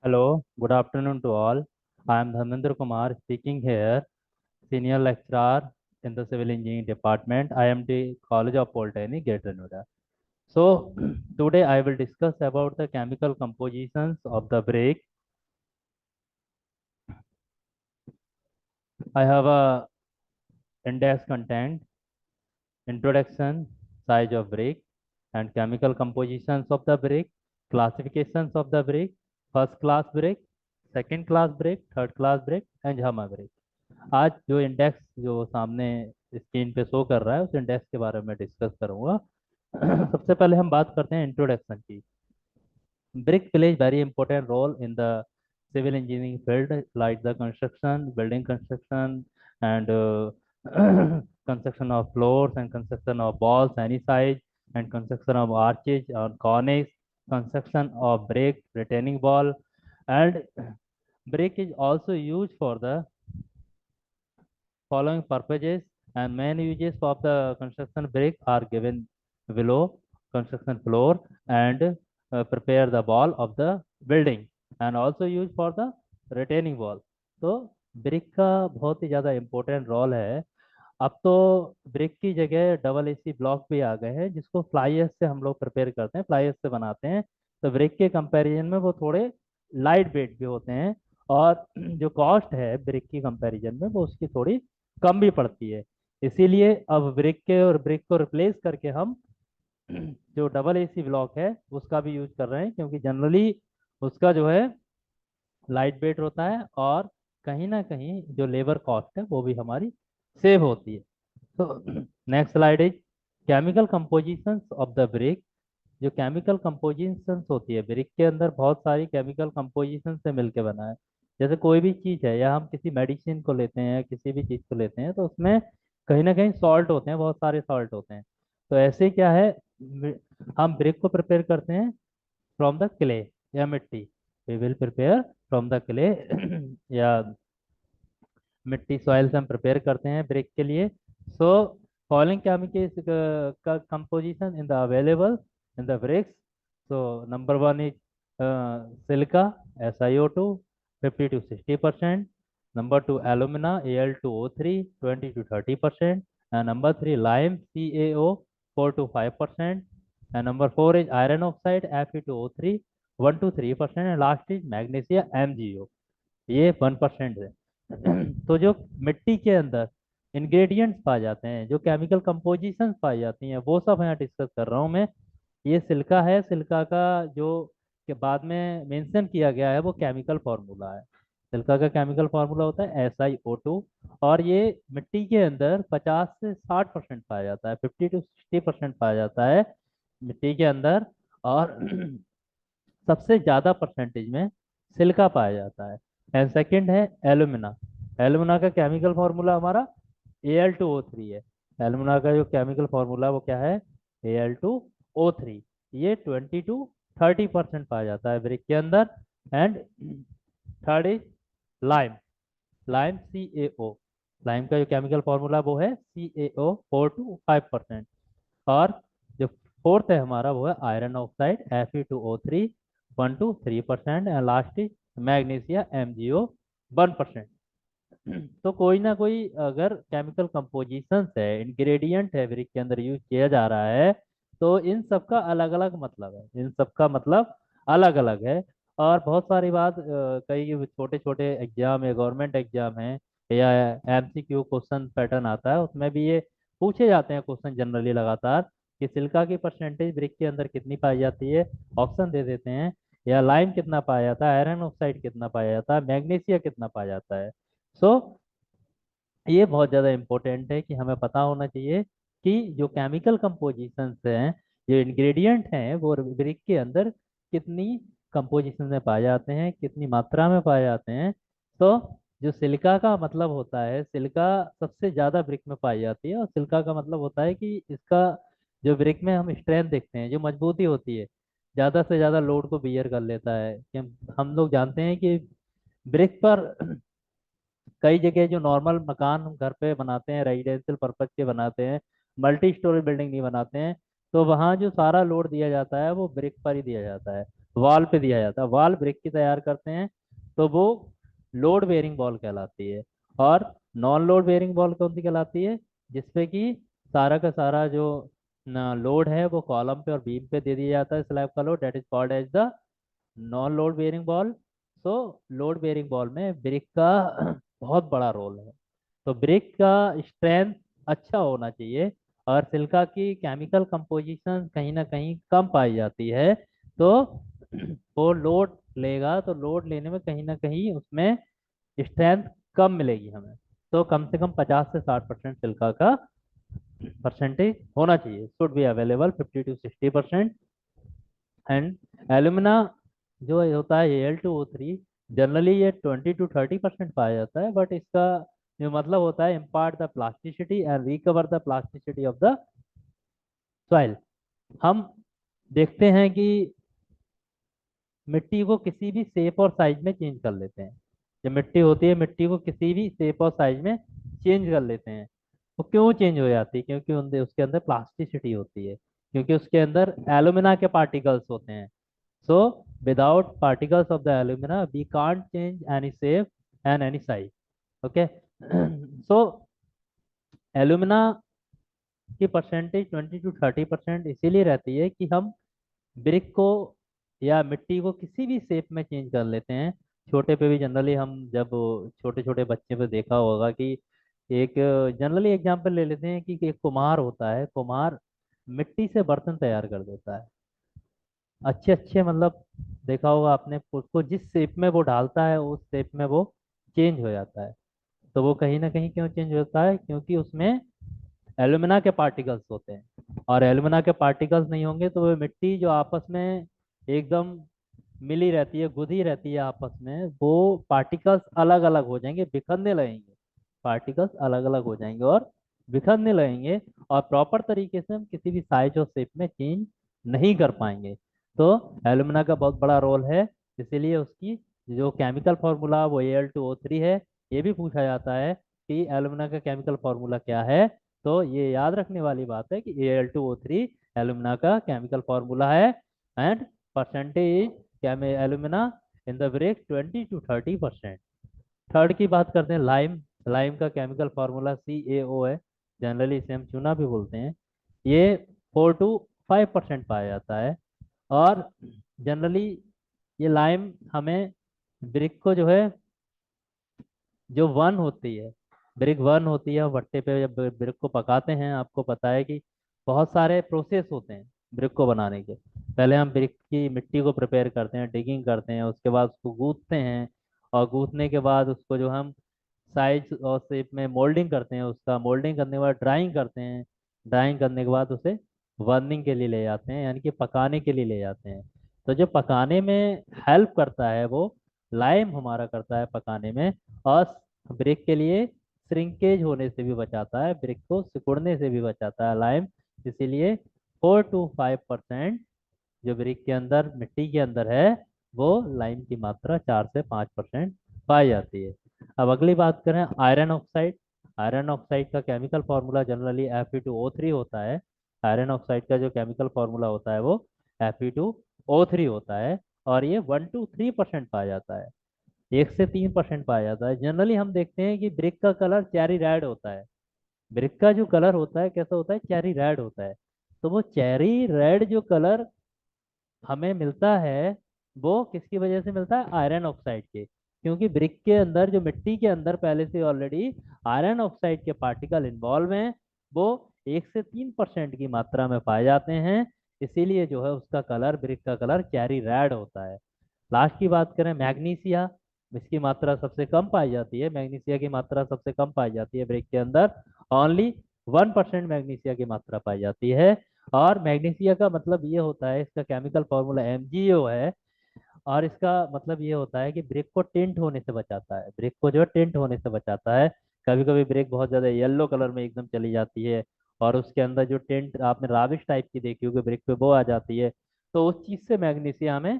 Hello, good afternoon to all. I am Dharmendra Kumar speaking here, Senior Lecturer in the Civil Engineering Department, IMT College of Polytechnic, Greater Noida. So, today I will discuss about the chemical compositions of the brick. I have a index content, introduction, size of brick, and chemical compositions of the brick, classifications of the brick, first class brick, second class brick, third class brick, and Jama brick. आज जो index जो सामने screen पे show कर रहा है उस index के बारे में डिस्कस करूंगा। सबसे पहले हम बात करते हैं इंट्रोडक्शन की। Brick plays very important role in the civil engineering field, like the construction, building construction, and construction of floors and construction of walls any size, and construction of arches or cornice, construction of brick, retaining wall, and brick is also used for the following purposes, and main uses of the construction brick are given below: construction floor and prepare the wall of the building, and also used for the retaining wall. तो brick का बहुत ही ज़्यादा important role है। अब तो brick की जगह double AC block भी आ गए हैं जिसको फ्लाई एश से हम लोग प्रिपेयर करते हैं, फ्लाई एश से बनाते हैं। तो ब्रिक के कंपैरिजन में वो थोड़े लाइट वेट भी होते हैं, और जो कॉस्ट है ब्रिक की कंपैरिजन में वो उसकी थोड़ी कम भी पड़ती है। इसीलिए अब ब्रिक के और ब्रिक को रिप्लेस करके हम जो डबल एसी ब्लॉक है उसका भी यूज कर रहे हैं, क्योंकि जनरली उसका जो है लाइट वेट होता है, और कहीं ना कहीं जो लेबर कॉस्ट है वो भी हमारी सेव होती है। तो next slide is chemical compositions of the brick. जो केमिकल कंपोजिशंस होती है ब्रिक के अंदर, बहुत सारी केमिकल कंपोजिशन से मिलके बना है। जैसे कोई भी चीज़ है, या हम किसी मेडिसिन को लेते हैं या किसी भी चीज़ को लेते हैं, तो उसमें कहीं ना कहीं सॉल्ट होते हैं, बहुत सारे सॉल्ट होते हैं। तो ऐसे क्या है, हम ब्रिक को प्रिपेयर करते हैं फ्रॉम द क्ले या मिट्टी। We will prepare from the clay या मिट्टी सॉइल से हम प्रिपेयर करते हैं ब्रिक के लिए। सो फॉलोइंग केमिकल्स का composition in the available in the bricks. So number one is silica SiO2 50 to 60%। Number two alumina Al2O3 20 to 30%। and number three lime CaO 4 to 5%। and number four is iron oxide Fe2O3 1 to 3%। and last is magnesia MgO, ये 1% है। तो जो मिट्टी के अंदर ingredients पाए जाते हैं, जो केमिकल कंपोजिशंस पाई जाती हैं, वो सब यहाँ डिस्कस कर रहा हूँ मैं। ये सिल्का है, सिल्का का जो के बाद में मेंशन किया गया है वो केमिकल फार्मूला है। सिल्का का केमिकल फार्मूला होता है SiO2, और ये मिट्टी के अंदर 50 से 60% पाया जाता है, 50 to 60% पाया जाता है मिट्टी के अंदर। और सबसे ज़्यादा परसेंटेज में सिलिका पाया जाता है। एंड सेकंड है एलुमिना। एलुमिना का केमिकल फार्मूला हमारा Al2O3 है। एलुमिना का जो केमिकल फार्मूला वो क्या है, Al2O3। ये 20 to 30% पाया जाता है ब्रिक के अंदर। And third is lime. Lime CaO। Lime का जो केमिकल फार्मूला वो है CaO 4 to 5%। और जो फोर्थ है हमारा वो है iron oxide Fe2O3 1 to 3%। And last is magnesia MgO 1%। तो कोई ना कोई अगर केमिकल कंपोजिशंस है, इंग्रेडिएंट है ब्रिक के अंदर यूज किया जा रहा है, तो इन सब का अलग अलग मतलब है, इन सब का मतलब अलग अलग है। और बहुत सारी बात कई छोटे छोटे एग्जाम है, गवर्नमेंट एग्जाम है, या MCQ क्वेश्चन पैटर्न आता है, उसमें भी ये पूछे जाते हैं क्वेश्चन जनरली लगातार, कि सिलिका की परसेंटेज ब्रिक के अंदर कितनी पाई जाती है, ऑप्शन दे देते हैं। या लाइम कितना पाया जाता है, आयरन ऑक्साइड कितना पाया जाता है, मैग्नीशिया कितना पाया जाता है। सो ये बहुत ज़्यादा इम्पोर्टेंट है कि हमें पता होना चाहिए कि जो केमिकल कंपोजिशंस हैं, जो इंग्रेडिएंट हैं, वो ब्रिक के अंदर कितनी कंपोजिशन में पाए जाते हैं, कितनी मात्रा में पाए जाते हैं। तो जो सिलिका का मतलब होता है, सिलिका सबसे ज़्यादा ब्रिक में पाई जाती है, और सिलिका का मतलब होता है कि इसका जो ब्रिक में हम स्ट्रेंथ देखते हैं, जो मजबूती होती है, ज़्यादा से ज़्यादा लोड को बियर कर लेता है। कि हम लोग जानते हैं कि ब्रिक पर कई जगह जो नॉर्मल मकान हम घर पे बनाते हैं, रेजिडेंशियल पर्पज के बनाते हैं, मल्टी स्टोरी बिल्डिंग नहीं बनाते हैं, तो वहाँ जो सारा लोड दिया जाता है वो ब्रिक पर ही दिया जाता है। वॉल पे दिया जाता है, वॉल ब्रिक की तैयार करते हैं, तो वो लोड बेयरिंग बॉल कहलाती है। और नॉन लोड बेयरिंग बॉल कौन सी कहलाती है? जिसपे कि सारा का सारा जो लोड है वो कॉलम पे और बीम पे दे दिया जाता है, स्लैब का load, that is called as the non load bearing wall. So load bearing wall में ब्रिक का बहुत बड़ा रोल है। तो ब्रिक का स्ट्रेंथ अच्छा होना चाहिए, और सिलिका की केमिकल कंपोजिशन कहीं ना कहीं कम पाई जाती है, तो वो लोड लेगा, तो लोड लेने में कहीं ना कहीं उसमें स्ट्रेंथ कम मिलेगी हमें। तो कम से कम 50 से 60% सिलिका का परसेंटेज होना चाहिए, should be available 50 to 60%। And alumina जो होता है Al2O3, जनरली ये 20 to 30% पाया जाता है, बट इसका जो मतलब होता है, impart the plasticity and recover the plasticity of the soil. हम देखते हैं कि मिट्टी को किसी भी शेप और साइज में चेंज कर लेते हैं। जो मिट्टी होती है, मिट्टी को किसी भी शेप और साइज में चेंज कर लेते हैं। वो क्यों चेंज हो जाती है? क्योंकि उसके अंदर प्लास्टिसिटी होती है, क्योंकि उसके अंदर एलुमिना के पार्टिकल्स होते हैं। So without particles of the alumina, we can't change any shape and any size. Okay. So alumina की परसेंटेज 20 to 30% इसीलिए रहती है कि हम ब्रिक को या मिट्टी को किसी भी शेप में चेंज कर लेते हैं। छोटे पे भी जनरली हम जब छोटे छोटे बच्चे पे देखा होगा कि एक जनरली एग्जांपल ले लेते हैं कि एक कुम्हार होता है, कुम्हार मिट्टी से बर्तन तैयार कर देता है, अच्छे अच्छे, मतलब देखा होगा आपने, उसको जिस शेप में वो डालता है उस शेप में वो चेंज हो जाता है। तो वो कहीं ना कहीं क्यों चेंज होता है? क्योंकि उसमें एल्यूमिना के पार्टिकल्स होते हैं, और एल्यूमिना के पार्टिकल्स नहीं होंगे तो वो मिट्टी जो आपस में एकदम मिली रहती है, गुधी रहती है आपस में, वो पार्टिकल्स अलग अलग हो जाएंगे, बिखरने लगेंगे। पार्टिकल्स अलग अलग हो जाएंगे और बिखरने लगेंगे, और प्रॉपर तरीके से हम किसी भी साइज और शेप में चेंज नहीं कर पाएंगे। तो एल्यूमिना का बहुत बड़ा रोल है, इसीलिए उसकी जो केमिकल फार्मूला वो Al2O3 है। ये भी पूछा जाता है कि एल्यूमिना का केमिकल फार्मूला क्या है, तो ये याद रखने वाली बात है कि Al2O3 एल्यूमिना का केमिकल फार्मूला है। And percentage alumina in the brick 20 to 30%। Third की बात करते हैं, लाइम। लाइम का केमिकल फार्मूला CaO है, जनरली इसे हम चूना भी बोलते हैं। ये 4 to 5% पाया जाता है। और जनरली ये लाइम हमें ब्रिक को जो है, जो वन होती है, ब्रिक वन होती है, भट्टे पे जब ब्रिक को पकाते हैं, आपको पता है कि बहुत सारे प्रोसेस होते हैं ब्रिक को बनाने के। पहले हम ब्रिक की मिट्टी को प्रिपेयर करते हैं, डिगिंग करते हैं, उसके बाद उसको गूंथते हैं, और गूंथने के बाद उसको जो हम साइज और शेप में मोल्डिंग करते हैं, उसका मोल्डिंग करने के बाद ड्राइंग करते हैं, ड्राइंग करने के बाद उसे बर्निंग के लिए ले जाते हैं, यानी कि पकाने के लिए ले जाते हैं। तो जो पकाने में हेल्प करता है वो लाइम हमारा करता है पकाने में। और ब्रेक के लिए श्रिंकेज होने से भी बचाता है, ब्रेक को सिकुड़ने से भी बचाता है लाइम। इसीलिए 4 to 5% जो ब्रिक के अंदर, मिट्टी के अंदर है, वो लाइम की मात्रा 4 से 5% पाई जाती है। अब अगली बात करें, आयरन ऑक्साइड। आयरन ऑक्साइड का केमिकल फार्मूला जनरली Fe2O3 होता है। आयरन ऑक्साइड का जो केमिकल फार्मूला होता है वो Fe2O3 होता है, और ये 1 to 3% पाया जाता है, 1 से 3% पाया जाता है। जनरली हम देखते हैं कि ब्रिक का कलर चेरी रेड होता है। ब्रिक का जो कलर होता है कैसा होता है? चेरी रेड होता है। तो वो चेरी रेड जो कलर हमें मिलता है, वो किसकी वजह से मिलता है? आयरन ऑक्साइड के। क्योंकि ब्रिक के अंदर, जो मिट्टी के अंदर पहले से ऑलरेडी आयरन ऑक्साइड के पार्टिकल इन्वॉल्व हैं, वो 1 से 3% की मात्रा में पाए जाते हैं। इसीलिए जो है उसका कलर, ब्रिक का कलर चेरी रेड होता है। लास्ट की बात करें, मैग्नीशिया। इसकी मात्रा सबसे कम पाई जाती है, मैग्नीशिया की मात्रा सबसे कम पाई जाती है ब्रिक के अंदर। ओनली 1% मैग्नीशिया की मात्रा पाई जाती है। और मैग्नीशिया का मतलब ये होता है, इसका केमिकल फॉर्मूला MgO है, और इसका मतलब ये होता है कि ब्रेक को टिंट होने से बचाता है, ब्रेक को जो है टिंट होने से बचाता है। कभी कभी ब्रेक बहुत ज्यादा येलो कलर में एकदम चली जाती है, और उसके अंदर जो टिंट आपने राविश टाइप की देखी होगी ब्रेक पे, वो आ जाती है। तो उस चीज से मैग्नीशिया हमें,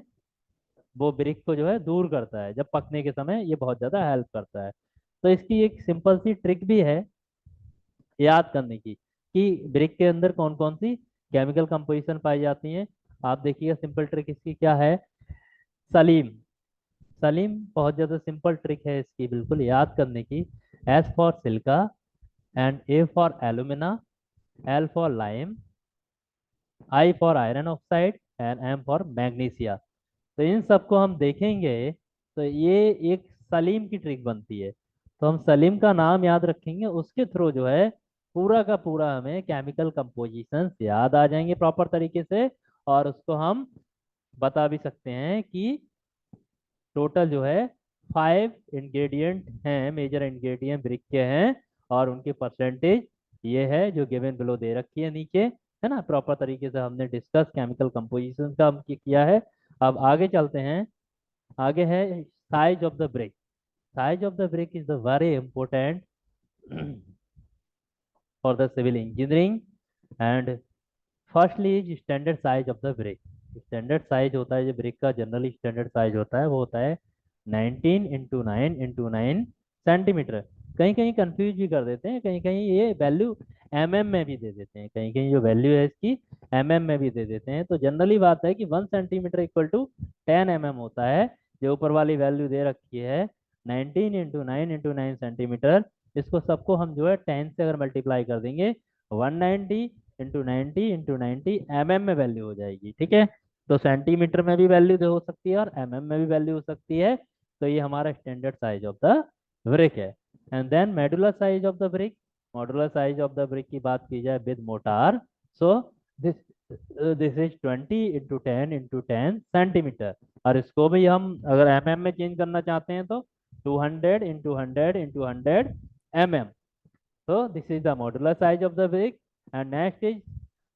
वो ब्रेक को जो है दूर करता है, जब पकने के समय ये बहुत ज्यादा हेल्प करता है। तो इसकी एक सिंपल सी ट्रिक भी है याद करने की, कि ब्रिक के अंदर कौन कौन सी केमिकल कंपोजिशन पाई जाती हैं। आप देखिएगा, सिंपल ट्रिक इसकी क्या है, सलीम। सलीम बहुत ज़्यादा सिंपल ट्रिक है इसकी बिल्कुल याद करने की। S for silica and A for alumina, L for lime, I for iron oxide and M for magnesia. तो इन सबको हम देखेंगे तो ये एक सलीम की ट्रिक बनती है। तो हम सलीम का नाम याद रखेंगे, उसके थ्रू जो है पूरा का पूरा हमें केमिकल कंपोजिशन याद आ जाएंगे प्रॉपर तरीके से। और उसको हम बता भी सकते हैं कि टोटल जो है 5 इंग्रेडिएंट हैं, मेजर इंग्रेडिएंट ब्रिक के हैं, और उनकी परसेंटेज ये है जो गिवन बिलो दे रखी है नीचे, है ना। प्रॉपर तरीके से हमने डिस्कस केमिकल कंपोजिशन का हम किया है। अब आगे चलते हैं। आगे है size of the brick. Size of the brick is the very important for the civil engineering. And firstly is standard size of the brick. Standard size होता है जो ब्रिक का जनरली स्टैंडर्ड साइज होता है वो होता है 19 × 9 × 9 सेंटीमीटर। कहीं कहीं कंफ्यूज भी कर देते हैं, कहीं कहीं ये वैल्यू mm में भी दे देते हैं, कहीं कहीं जो वैल्यू है इसकी mm में भी दे देते हैं। तो जनरली बात है कि 1 सेंटीमीटर इक्वल टू 10 mm होता है। जो ऊपर वाली वैल्यू दे रखी है 19 × 9 × 9 सेंटीमीटर, इसको सबको हम जो है 10 से अगर मल्टीप्लाई कर देंगे 190 × 90 × 90 mm में वैल्यू हो जाएगी। ठीक है, तो सेंटीमीटर में भी वैल्यू हो सकती है और mm में भी वैल्यू हो सकती है। तो ये हमारा standard size of the brick है। And then modular size of the brick. Modular size of the brick की बात की जाए with mortar, so this this is 20 × 10 × 10 centimetre. और इसको भी हम अगर mm में चेंज करना चाहते हैं तो 200 × 100 × 100 mm। So this is the modular size of the brick. And next is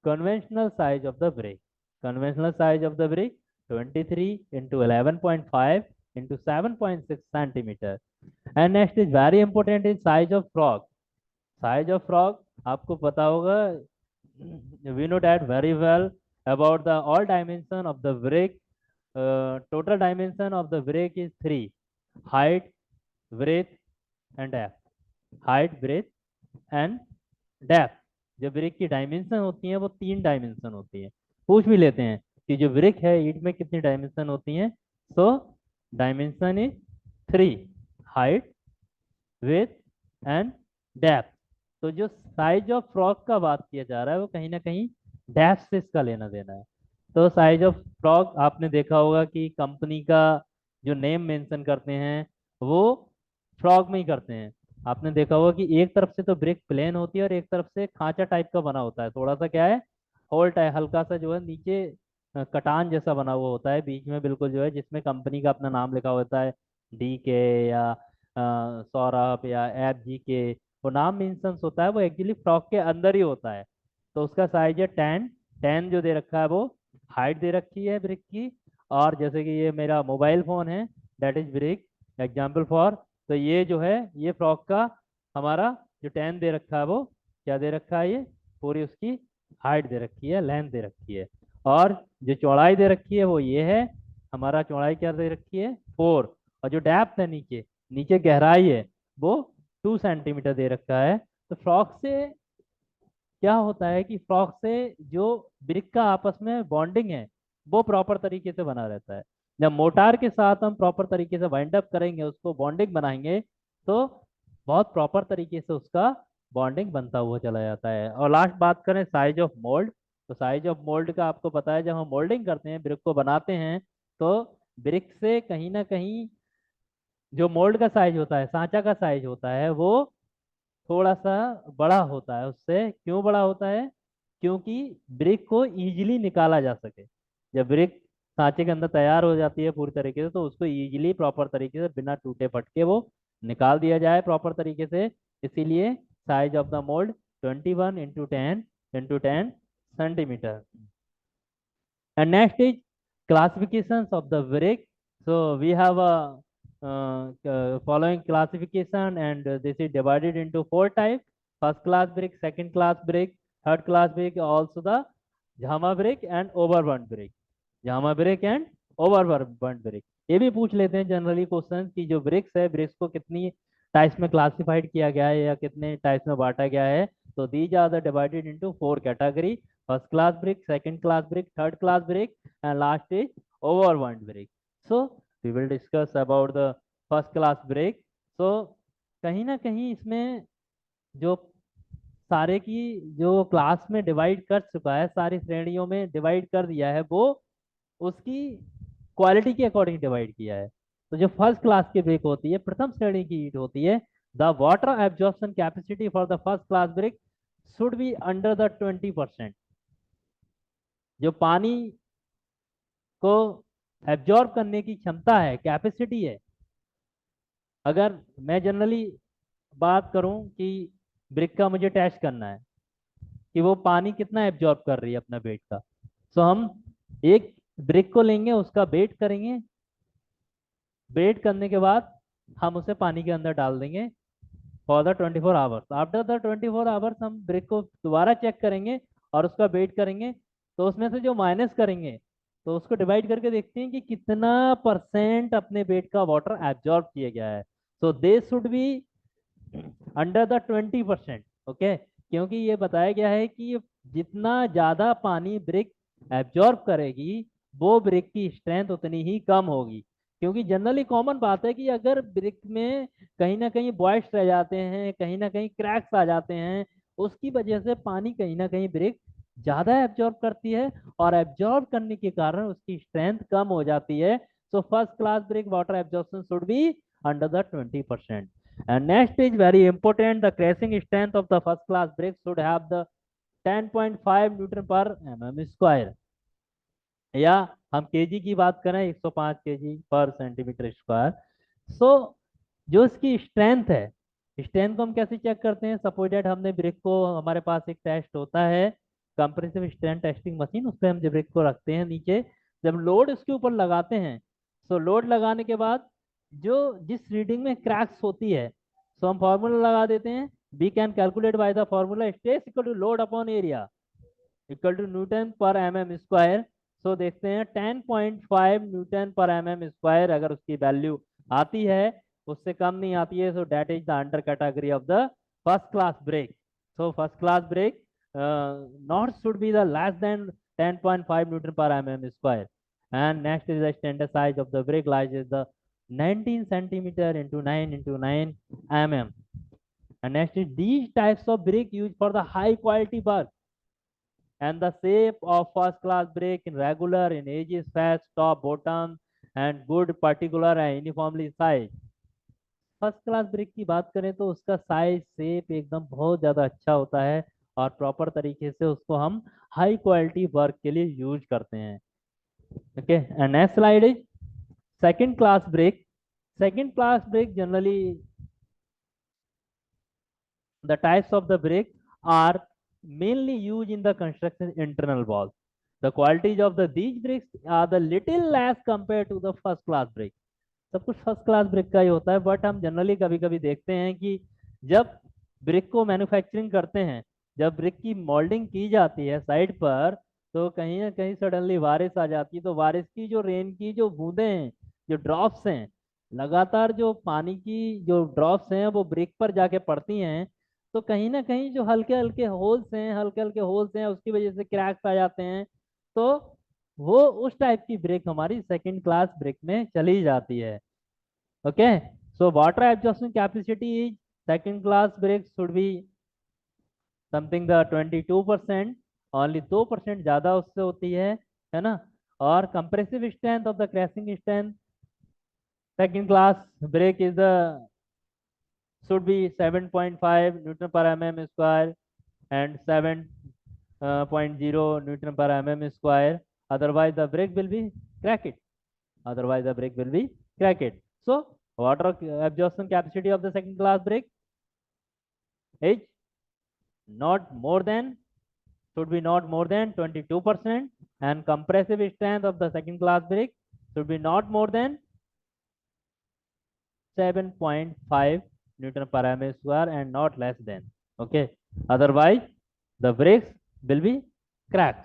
conventional size of the brick. Conventional size of the brick 23 into 11.5 into 7.6 centimeter. And next is very important is size of frog. Size of frog आपको पता होगा, we know that very well about the all dimension of the brick. Total dimension of the brick is three: height, breadth, and depth. Height, breadth, and depth. जो brick की dimension होती है वो 3 dimension होती है। पूछ भी लेते हैं कि जो ब्रिक है ईंट में कितनी डायमेंशन होती है। So dimension is 3: height, width and depth. तो जो साइज ऑफ फ्रॉक का बात किया जा रहा है वो कहीं ना कहीं डेप्थ से इसका लेना देना है। तो साइज ऑफ फ्रॉक आपने देखा होगा कि कंपनी का जो नेम मेंशन करते हैं वो फ्रॉक में ही करते हैं। आपने देखा होगा कि एक तरफ से तो ब्रिक प्लेन होती है और एक तरफ से खांचा टाइप का बना होता है, थोड़ा सा क्या है होल टाइप, हल्का सा जो है नीचे कटान जैसा बना हुआ होता है, बीच में बिल्कुल जो है जिसमें कंपनी का अपना नाम लिखा होता है, डी के या सौरभ या एफ जी के। वो नाम मेंशंस होता है वो एक्चुअली फ्रॉक के अंदर ही होता है। तो उसका साइज है 10। 10 जो दे रखा है वो हाइट दे रखी है ब्रिक की। और जैसे कि ये मेरा मोबाइल फोन है, that is brick example for. तो ये जो है ये फ्रॉक का हमारा जो 10 दे रखा है वो क्या दे रखा है, ये पूरी उसकी हाइट दे रखी है, लेंथ दे रखी है। और जो चौड़ाई दे रखी है वो ये है, हमारा चौड़ाई क्या दे रखी है 4। और जो डेप्थ है नीचे नीचे गहराई है वो 2 सेंटीमीटर दे रखा है। तो फ्रॉक से क्या होता है कि फ्रॉक से जो ब्रिक का आपस में बॉन्डिंग है वो प्रॉपर तरीके से बना रहता है। जब मोटार के साथ हम प्रॉपर तरीके से वाइंड अप करेंगे, उसको बॉन्डिंग बनाएंगे, तो बहुत प्रॉपर तरीके से उसका बॉन्डिंग बनता हुआ चला जाता है। और लास्ट बात करें साइज ऑफ मोल्ड। तो साइज ऑफ मोल्ड का आपको पता है, जब हम मोल्डिंग करते हैं ब्रिक को बनाते हैं तो ब्रिक से कहीं ना कहीं जो मोल्ड का साइज होता है, सांचा का साइज होता है, वो थोड़ा सा बड़ा होता है उससे। क्यों बड़ा होता है? क्योंकि ब्रिक को इजीली निकाला जा सके। जब ब्रिक सांचे के अंदर तैयार हो जाती है पूरी तरीके से तो उसको इजीली प्रॉपर तरीके से बिना टूटे फटके वो निकाल दिया जाए प्रॉपर तरीके से। इसीलिए size of the mould 21 × 10 × 10 centimetre. And next is classifications of the brick. So we have a following classification, and this is divided into 4 types: first class brick, second class brick, third class brick, also the Jhama brick and overburnt brick. Jhama brick and overburnt brick. ये भी पूछ लेते हैं generally question कि जो BRICS है BRICS को कितनी टाइप्स में क्लासिफाइड किया गया है या कितने टाइप्स में बांटा गया है। तो these are the divided into 4 category: first class brick, second class brick, third class brick, and last is overburned brick. So we will discuss about the first class brake. So कहीं ना कहीं इसमें जो सारे की जो क्लास में divide कर चुका है, सारी श्रेणियों में डिवाइड कर दिया है, वो उसकी क्वालिटी के अकॉर्डिंग डिवाइड किया है। तो जो फर्स्ट क्लास की ब्रेक होती है, प्रथम श्रेणी की ईंट होती है, the water absorption capacity for the first class brick should be under the 20%। जो पानी को एब्जॉर्ब करने की क्षमता है, कैपेसिटी है, अगर मैं जनरली बात करूं कि ब्रिक का मुझे टेस्ट करना है कि वो पानी कितना एब्जॉर्ब कर रही है अपना वेट का, तो हम एक ब्रिक को लेंगे, उसका वेट करेंगे, वेट करने के बाद हम उसे पानी के अंदर डाल देंगे for the 24 hours. After the 24 hours हम ब्रिक को दोबारा चेक करेंगे और उसका वेट करेंगे, तो उसमें से जो माइनस करेंगे तो उसको डिवाइड करके देखते हैं कि कितना परसेंट अपने वेट का वाटर एब्जॉर्ब किया गया है। So they should be under the 20%। Okay, क्योंकि ये बताया गया है कि जितना ज्यादा पानी ब्रिक एब्जॉर्ब करेगी, वो ब्रिक की स्ट्रेंथ उतनी ही कम होगी। क्योंकि जनरली कॉमन बात है कि अगर ब्रिक में कहीं ना कहीं बॉयड्स रह जाते हैं, कहीं ना कहीं क्रैक्स आ जाते हैं, उसकी वजह से पानी कहीं ना कहीं ब्रिक ज्यादा एब्जॉर्ब करती है, और एब्जॉर्ब करने के कारण उसकी स्ट्रेंथ कम हो जाती है। सो first class brick water absorption should be under the 20%। And next is very important. The crashing strength of the first class brake should have the 10.5 Newton per mm square। या हम KG की बात करें, 105 KG पर centimetre square. सो जो इसकी strength है, strength को हम कैसे चेक करते हैं? सपोज दैट हमने ब्रेक को, हमारे पास एक टेस्ट होता है कंप्रेसिव स्ट्रेंथ टेस्टिंग मशीन, उस पर हम जब ब्रेक को रखते हैं नीचे, जब लोड इसके ऊपर लगाते हैं, तो लोड लगाने के बाद जो जिस रीडिंग में क्रैक्स होती है, तो हम फॉर्मूला लगा देते हैं, we can calculate by the formula stress equal to load upon area equal to newton per M M square. So देखते हैं 10.5 newton per M M square अगर उसकी वैल्यू आती है, उससे कम नहीं आती है, so that is the under category of the first class brick. So first class brick not should be the less than 10.5 newton per M M square. And next is the standard size of the brick lies is the 19 centimeter into 9 into 9 mm। And next is these types of brake used for the high quality work, and the shape of first class brake in regular in edges, fast top bottom and good particular and uniformly size। First class brick की बात करें तो उसका size shape एकदम बहुत ज्यादा अच्छा होता है, और प्रॉपर तरीके से उसको हम हाई क्वालिटी वर्क के लिए यूज करते हैं। Okay, and next slide is second class brick. Second class brick generally the types of the brake are mainly used in the construction internal walls. The qualities of these brakes are the little less compared to the first class brake। सब कुछ first class brick का ही होता है, but हम generally कभी कभी देखते हैं कि जब ब्रिक को मैन्युफैक्चरिंग करते हैं, जब ब्रिक की मोल्डिंग की जाती है साइड पर, तो कहीं ना कहीं सडनली बारिश आ जाती है, तो बारिश की जो रेन की जो बूंदें हैं, जो ड्रॉप्स हैं, लगातार जो पानी की जो ड्रॉप्स हैं वो ब्रिक पर जाके पड़ती हैं, तो कहीं ना कहीं जो हल्के हल्के होल्स हैं, हल्के हल्के होल्स हैं, उसकी वजह से क्रैक्स आ जाते हैं। तो वो उस टाइप की ब्रेक हमारी सेकंड क्लास ब्रेक में चली जाती है। Okay, so water absorption capacity is second class brick should be something the 22%, only 2% ज्यादा उससे होती है ना। और compressive strength of the crushing strength second class brick is the should be 7.5 Newton per mm square and 7.0 Newton per mm square. Otherwise, the brake will be cracked. Otherwise, the brake will be cracked. So, water absorption capacity of the second class brake is not more than, should be not more than 22%, and compressive strength of the second class brake should be not more than 7.5 Newton per mm square and not less than. Okay, otherwise the brakes will be cracked.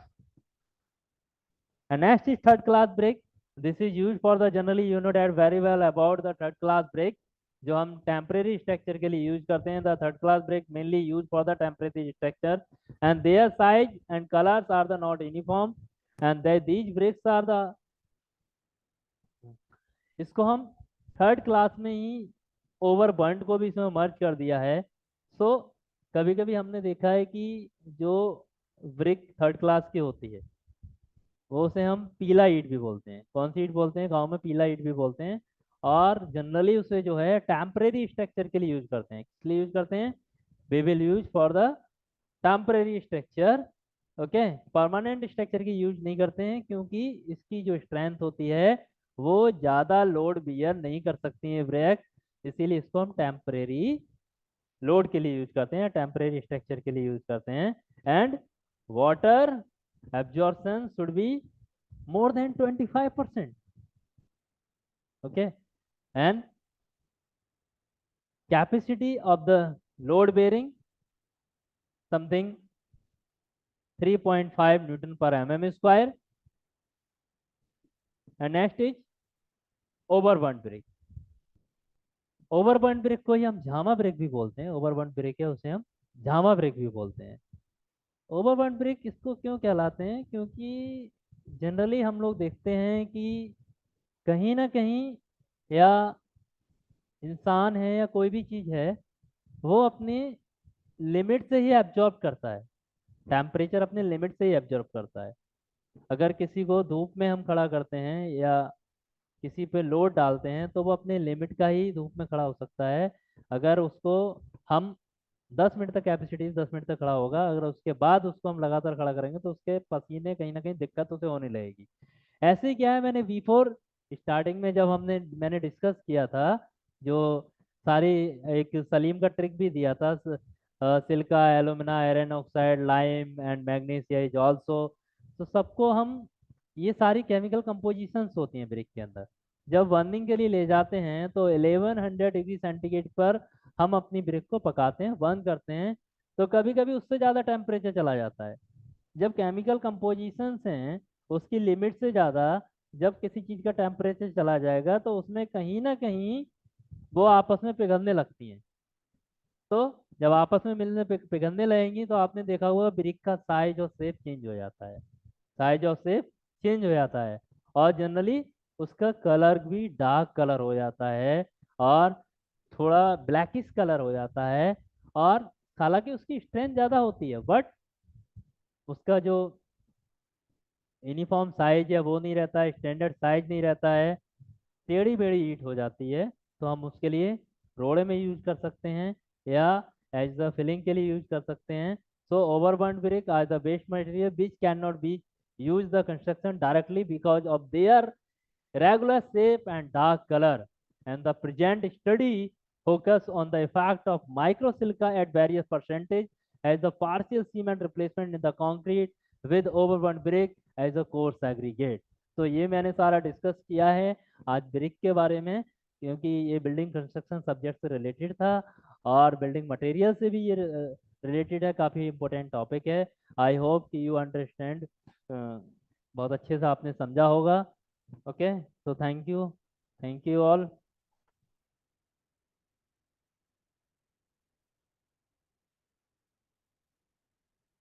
And next is third class brake. This is used for the, generally you know that very well about the third class brake, जो हम temporary structure के लिए use करते हैं। The third class brick mainly use for the temporary structure, and their size and colours are the not uniform, and these bricks are the इसको हम third class में ही over burned को भी इसमें मर्ज कर दिया है। सो कभी कभी हमने देखा है कि जो ब्रिक थर्ड क्लास की होती है वो उसे हम पीला ईंट भी बोलते हैं। कौन सी ईंट बोलते हैं गांव में? पीला ईंट भी बोलते हैं। और जनरली उसे जो है टेम्परेरी स्ट्रक्चर के लिए यूज करते हैं। किस लिए यूज करते हैं? We will use for the temporary structure. Okay, permanent structure की यूज नहीं करते हैं क्योंकि इसकी जो स्ट्रेंथ होती है वो ज़्यादा लोड बियर नहीं कर सकती है ब्रेक। इसीलिए इसको हम टेम्परेरी लोड के लिए यूज करते हैं, टेम्परेरी स्ट्रक्चर के लिए यूज करते हैं। And water absorption should be more than 25%. Okay, and capacity of the load bearing something 3.5 Newton per mm square. And next is overburn brake. Overburn brick को ही हम झामा ब्रेक भी बोलते हैं। ओवरबर्न ब्रेक है उसे हम झामा ब्रेक भी बोलते हैं। ओवरबर्न ब्रेक इसको क्यों कहलाते हैं? क्योंकि जनरली हम लोग देखते हैं कि कहीं ना कहीं या इंसान है या कोई भी चीज है वो अपनी लिमिट से ही एब्जॉर्ब करता है। टेम्परेचर अपने लिमिट से ही एब्जॉर्ब करता है। अगर किसी को धूप में हम खड़ा करते हैं या किसी पे लोड डालते हैं तो वो अपने लिमिट का ही धूप में खड़ा हो सकता है। अगर उसको हम 10 मिनट तक कैपेसिटी 10 मिनट तक खड़ा होगा, अगर उसके बाद उसको हम लगातार खड़ा करेंगे तो उसके पसीने कहीं ना कहीं दिक्कत उसे होने लगेगी। ऐसे ही क्या है, मैंने V4 स्टार्टिंग में जब मैंने डिस्कस किया था जो सारी एक सलीम का ट्रिक भी दिया था, silica alumina iron oxide lime and magnesia is also. तो सबको हम ये सारी केमिकल कंपोजिशंस होती हैं ब्रिक के अंदर। जब बर्निंग के लिए ले जाते हैं तो 1100 डिग्री सेंटीग्रेड पर हम अपनी ब्रिक को पकाते हैं, बर्न करते हैं। तो कभी कभी उससे ज़्यादा टेम्परेचर चला जाता है। जब केमिकल कंपोजिशंस हैं उसकी लिमिट से ज़्यादा जब किसी चीज़ का टेम्परेचर चला जाएगा तो उसमें कहीं ना कहीं वो आपस में पिघलने लगती हैं। तो जब आपस में मिलने पिघलने लगेंगी तो आपने देखा होगा ब्रिक का साइज और शेप चेंज हो जाता है। साइज और शेप चेंज हो जाता है और जनरली उसका कलर भी डार्क कलर हो जाता है और थोड़ा ब्लैकिश कलर हो जाता है। और हालांकि उसकी स्ट्रेंथ ज़्यादा होती है बट उसका जो यूनिफॉर्म साइज है वो नहीं रहता है, स्टैंडर्ड साइज नहीं रहता है, टेढ़ी मेढ़ी ईंट हो जाती है। तो हम उसके लिए रोड़े में यूज कर सकते हैं या एज द फिलिंग के लिए यूज कर सकते हैं। So overburn brick are the best material which can not be use the construction directly because of their regular shape and dark color. And the present study focus on the effect of microsilica at various percentage as the partial cement replacement in the concrete with overburn brick as a coarse aggregate. तो ये मैंने सारा discuss किया है आज brick के बारे में क्योंकि ये बिल्डिंग कंस्ट्रक्शन सब्जेक्ट से रिलेटेड था और बिल्डिंग मटेरियल से भी ये रिलेटेड है। काफ़ी इंपॉर्टेंट टॉपिक है। आई होप कि यू अंडरस्टैंड, बहुत अच्छे से आपने समझा होगा। Okay, so thank you all.